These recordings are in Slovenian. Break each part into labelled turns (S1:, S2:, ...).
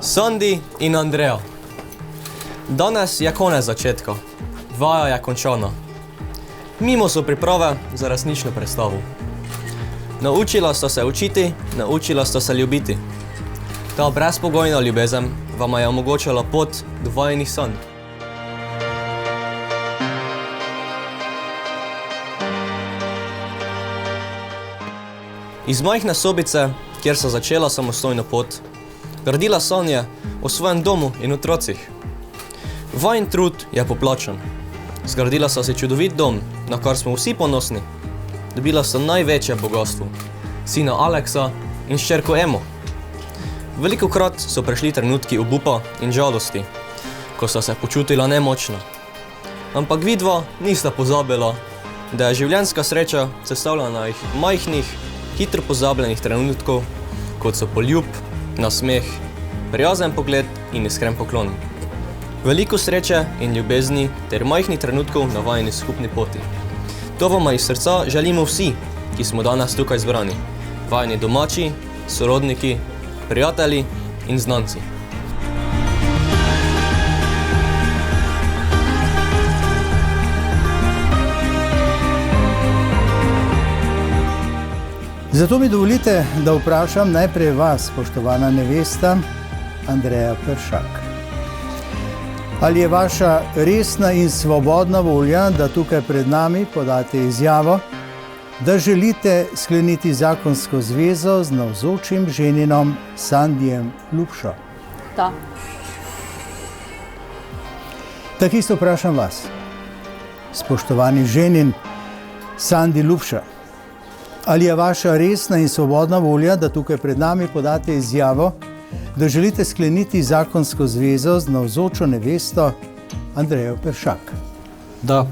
S1: Sandi in Andreja. Danes je konec začetka. Vaja je končana. Mimo so priprave za resnično predstavo. Naučila sta se učiti, naučila sta se ljubiti. Ta brezpogojna ljubezen vama je omogočala pot do vajinih sanj. Iz majhne sobice, kjer sta začela samostojno pot, gradila sanje o svojem domu in otrocih. Vajin trud je poplačan. Zgradila sta si čudovit dom, na kar smo vsi ponosni. Dobila sta največje bogastvo, sina Aleksa in hčerko Emo. Velikokrat so prešli trenutki obupa in žalosti, ko sta se počutila nemočna. Ampak vidva nista pozabila, da je življenjska sreča sestavljena majhnih, hitro pozabljenih trenutkov, kot so poljub, nasmeh, prijazen pogled in iskren poklon. Veliko sreče in ljubezni ter majhnih trenutkov na vajini skupni poti. To vama iz srca želimo vsi, ki smo danes tukaj zbrani. Vajini domači, sorodniki, prijatelji in znanci.
S2: Zato mi dovolite, da vprašam najprej vas, spoštovana nevesta, Andreja Peršak. Ali je vaša resna in svobodna volja, da tukaj pred nami podate izjavo, da želite skleniti zakonsko zvezo z navzočim ženinom Sandijem Lupšo?
S3: Da.
S2: Tako isto vprašam vas, spoštovani ženin Sandi Lupša. Ali je vaša resna in svobodna volja, da tukaj pred nami podate izjavo, da želite skleniti zakonsko zvezo z navzočo nevesto Andrejo Peršak?
S1: Da.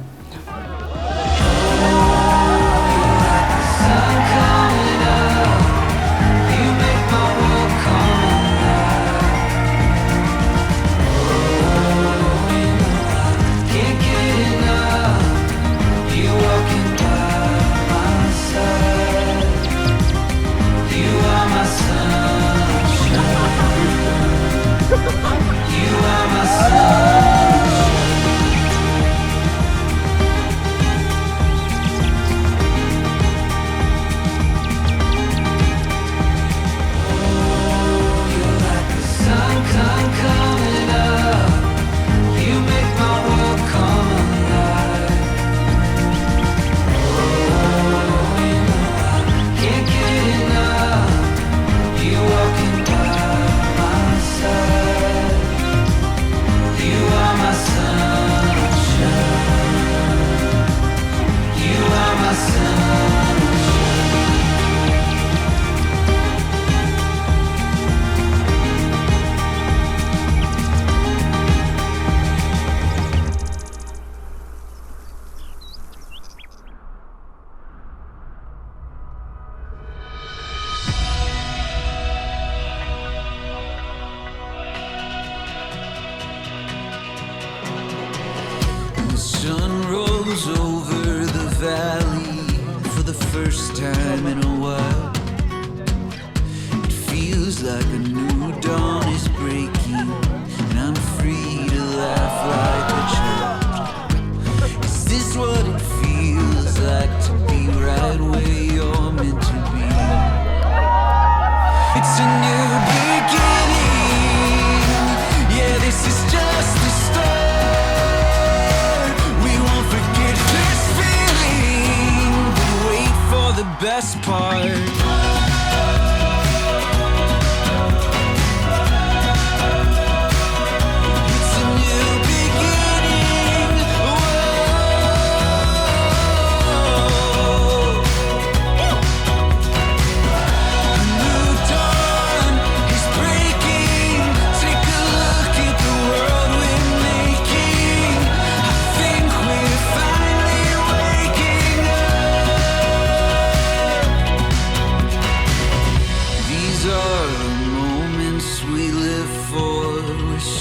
S4: Best part.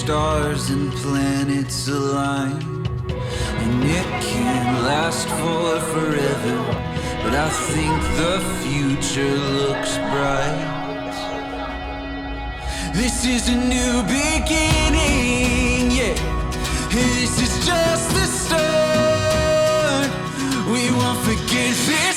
S4: Stars and planets align, and it can last for forever, but I think the future looks bright. This is a new beginning, yeah. This is just the start. We won't forget this